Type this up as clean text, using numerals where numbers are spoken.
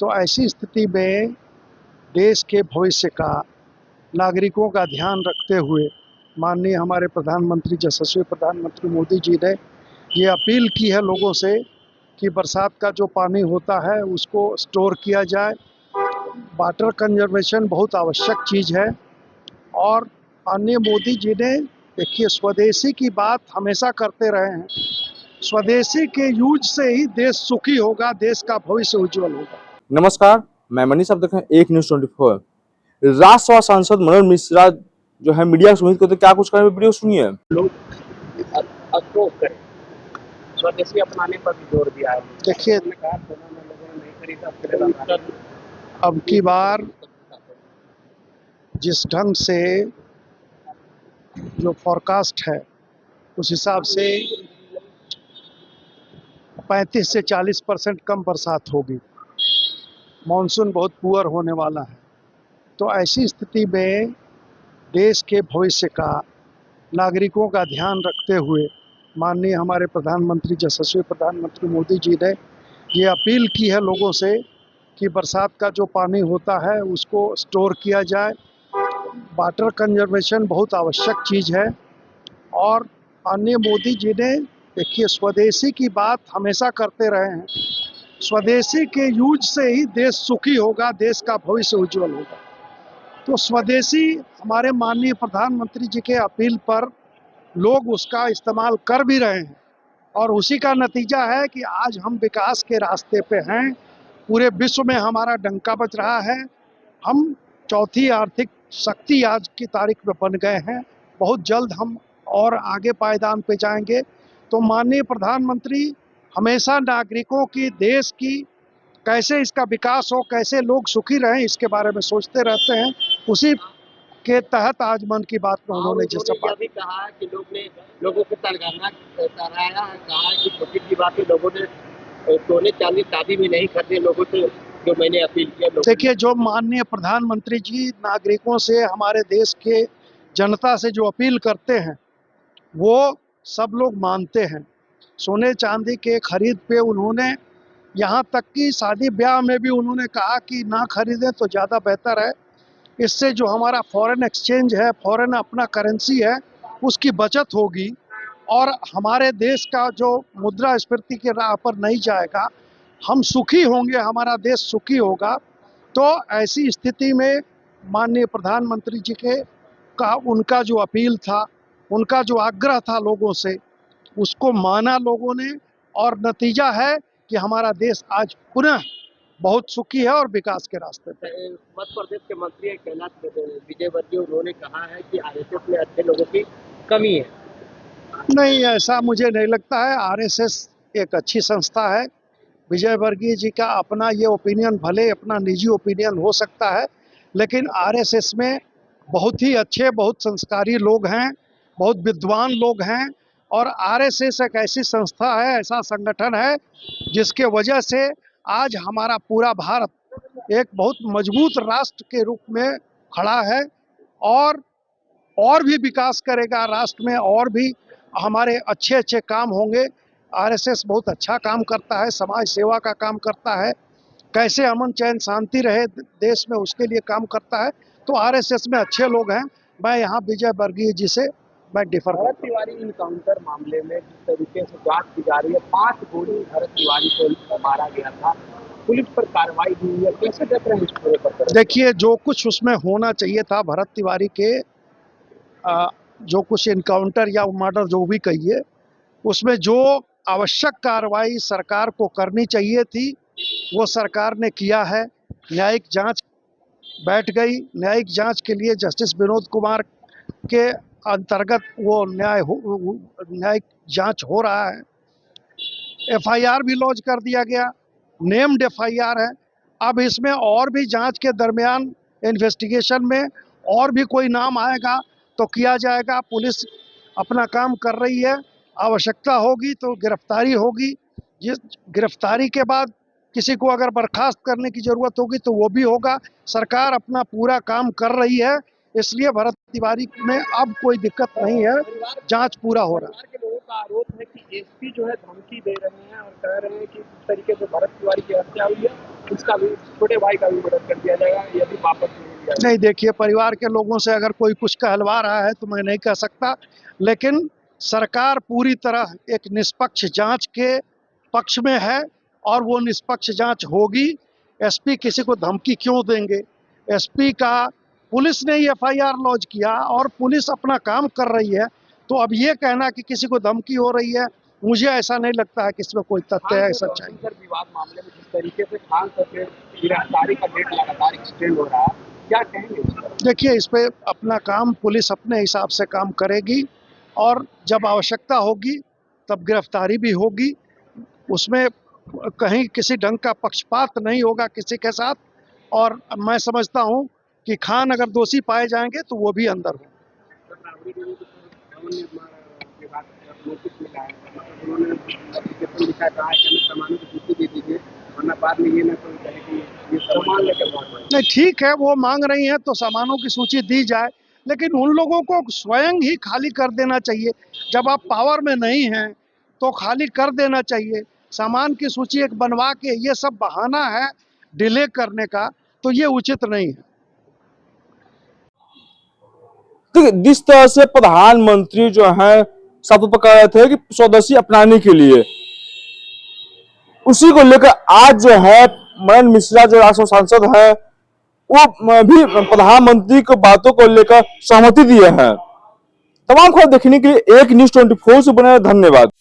तो ऐसी स्थिति में देश के भविष्य का, नागरिकों का ध्यान रखते हुए माननीय हमारे प्रधानमंत्री, यशस्वी प्रधानमंत्री मोदी जी ने ये अपील की है लोगों से कि बरसात का जो पानी होता है उसको स्टोर किया जाए। वाटर कंजर्वेशन बहुत आवश्यक चीज़ है। और माननीय मोदी जी ने, देखिए, स्वदेशी की बात हमेशा करते रहे हैं। स्वदेशी के यूज से ही देश सुखी होगा, देश का भविष्य उज्जवल होगा। नमस्कार, मैं मनीष। आप देख रहे हैं एक न्यूज़ 24। राज्यसभा सांसद मनोज मिश्रा जो है मीडिया से करते क्या कुछ करें, वीडियो सुनिए। लोग अफसोस करें, स्वदेशी अपनाने पर भी जोर दिया है। देखिए, अब की बार जिस ढंग से जो फॉरकास्ट है उस हिसाब से 35 से 40% कम बरसात होगी। मानसून बहुत पुअर होने वाला है। तो ऐसी स्थिति में देश के भविष्य का, नागरिकों का ध्यान रखते हुए माननीय हमारे प्रधानमंत्री, यशस्वी प्रधानमंत्री मोदी जी ने ये अपील की है लोगों से कि बरसात का जो पानी होता है उसको स्टोर किया जाए। वाटर कंजर्वेशन बहुत आवश्यक चीज़ है। और माननीय मोदी जी ने, देखिए, स्वदेशी की बात हमेशा करते रहे हैं। स्वदेशी के यूज से ही देश सुखी होगा, देश का भविष्य उज्जवल होगा। तो स्वदेशी हमारे माननीय प्रधानमंत्री जी के अपील पर लोग उसका इस्तेमाल कर भी रहे हैं और उसी का नतीजा है कि आज हम विकास के रास्ते पे हैं। पूरे विश्व में हमारा डंका बज रहा है। हम चौथी आर्थिक शक्ति आज की तारीख में बन गए हैं। बहुत जल्द हम और आगे पायदान पे जाएंगे। तो माननीय प्रधानमंत्री हमेशा नागरिकों की, देश की कैसे इसका विकास हो, कैसे लोग सुखी रहें, इसके बारे में सोचते रहते हैं। उसी के तहत आज मन की बात में उन्होंने जैसा बात भी कहा कि लोगों को तराया, कहा कि छोटी सी बात है, लोगों ने सोने चांदी शादी भी नहीं करते लोगों से, जो मैंने अपील किया। देखिए, जो माननीय प्रधानमंत्री जी नागरिकों से, हमारे देश के जनता से जो अपील करते हैं वो सब लोग मानते हैं। सोने चांदी के खरीद पे उन्होंने, यहाँ तक कि शादी ब्याह में भी उन्होंने कहा कि ना खरीदें तो ज़्यादा बेहतर है। इससे जो हमारा फॉरेन एक्सचेंज है, फॉरेन अपना करेंसी है, उसकी बचत होगी और हमारे देश का जो मुद्रास्फीति के राह पर नहीं जाएगा, हम सुखी होंगे, हमारा देश सुखी होगा। तो ऐसी स्थिति में माननीय प्रधानमंत्री जी का उनका जो अपील था, उनका जो आग्रह था लोगों से, उसको माना लोगों ने और नतीजा है कि हमारा देश आज पुनः बहुत सुखी है और विकास के रास्ते पे। मध्य प्रदेश के मंत्री कैलाश विजयवर्गीय, उन्होंने कहा है कि आरएसएस में अच्छे लोगों की कमी है। नहीं, ऐसा मुझे नहीं लगता है। आरएसएस एक अच्छी संस्था है। विजयवर्गीय जी का अपना ये ओपिनियन, भले अपना निजी ओपिनियन हो सकता है, लेकिन आरएसएस में बहुत ही अच्छे, बहुत संस्कारी लोग हैं, बहुत विद्वान लोग हैं। और आरएसएस एक ऐसी संस्था है, ऐसा संगठन है जिसके वजह से आज हमारा पूरा भारत एक बहुत मजबूत राष्ट्र के रूप में खड़ा है और भी विकास करेगा राष्ट्र में, और भी हमारे अच्छे अच्छे काम होंगे। आरएसएस बहुत अच्छा काम करता है, समाज सेवा का काम करता है, कैसे अमन चैन शांति रहे देश में उसके लिए काम करता है। तो आरएसएस में अच्छे लोग हैं। मैं यहाँ विजयवर्गीय जी से मैं डिफर भरत तिवारी इनकाउंटर मामले में जिस तरीके से जांच की जा रही है, 5 गोली भरत तिवारी को मारा गया था, पुलिस पर कार्रवाई हुई है, कैसे देख रहे हैं इस पूरे पर? देखिए, जो कुछ उसमें होना चाहिए था, भरत तिवारी के जो कुछ इनकाउंटर या मर्डर जो भी कहिए, उसमें जो आवश्यक कार्रवाई सरकार को करनी चाहिए थी वो सरकार ने किया है। न्यायिक जांच बैठ गई। न्यायिक जांच के लिए जस्टिस विनोद कुमार के अंतर्गत वो न्यायिक जांच हो रहा है। एफआईआर भी लॉन्च कर दिया गया, नेम्ड एफआईआर है। अब इसमें और भी जांच के दरमियान, इन्वेस्टिगेशन में और भी कोई नाम आएगा तो किया जाएगा। पुलिस अपना काम कर रही है। आवश्यकता होगी तो गिरफ्तारी होगी। जिस गिरफ्तारी के बाद किसी को अगर बर्खास्त करने की ज़रूरत होगी तो वो भी होगा। सरकार अपना पूरा काम कर रही है, इसलिए भरत तिवारी में अब कोई दिक्कत नहीं है। जांच पूरा हो रहा है। का आरोप है कि एसपी जो है धमकी दे रहे हैं और कह रहे हैं कि जिस तरीके से भरत तिवारी की हत्या हुई है उसका भी, छोटे भाई का भी मदद कर दिया जाएगा, यदि वापस नहीं लिया जाएगा। नहीं, देखिए, परिवार के लोगों से अगर कोई कुछ कहलवा रहा है तो मैं नहीं कह सकता, लेकिन सरकार पूरी तरह एक निष्पक्ष जांच के पक्ष में है और वो निष्पक्ष जांच होगी। एसपी किसी को धमकी क्यों देंगे? एसपी का, पुलिस ने एफआईआर लॉन्च किया और पुलिस अपना काम कर रही है, तो अब ये कहना कि किसी को धमकी हो रही है, मुझे ऐसा नहीं लगता है कि इसमें कोई तथ्य है, सच्चाई। सर, विवाद मामले में जिस तरीके से खान सर के गिरफ्तारी का डेट लगातार एक्सटेंड हो रहा है, क्या कहेंगे इस पर? देखिए, इस पे अपना काम पुलिस अपने हिसाब से काम करेगी और जब आवश्यकता होगी तब गिरफ्तारी भी होगी। उसमें कहीं किसी ढंग का पक्षपात नहीं होगा किसी के साथ, और मैं समझता हूं कि खान अगर दोषी पाए जाएंगे तो वो भी अंदर हो। नोटिस मिला है, उन्होंने एप्लीकेशन लिखा है, कहा है कि हमें सामानों की सूची दे दीजिए वरना बाद में ये ना कोई कहे कि ये सामान लेकर भाग। नहीं, ठीक है, वो मांग रही हैं तो सामानों की सूची दी जाए, लेकिन उन लोगों को स्वयं ही खाली कर देना चाहिए। जब आप पावर में नहीं हैं तो खाली कर देना चाहिए। सामान की सूची एक बनवा के ये सब बहाना है डिले करने का, तो ये उचित नहीं है। देखिए, जिस तरह से प्रधानमंत्री जो है शपथ पकड़ रहे थे कि स्वदेशी अपनाने के लिए, उसी को लेकर आज जो है मनन मिश्रा जो राज्यसभा सांसद है वो भी प्रधानमंत्री की बातों को लेकर सहमति दिए हैं। तमाम खबर देखने के लिए एक न्यूज़ 24 से बने, धन्यवाद।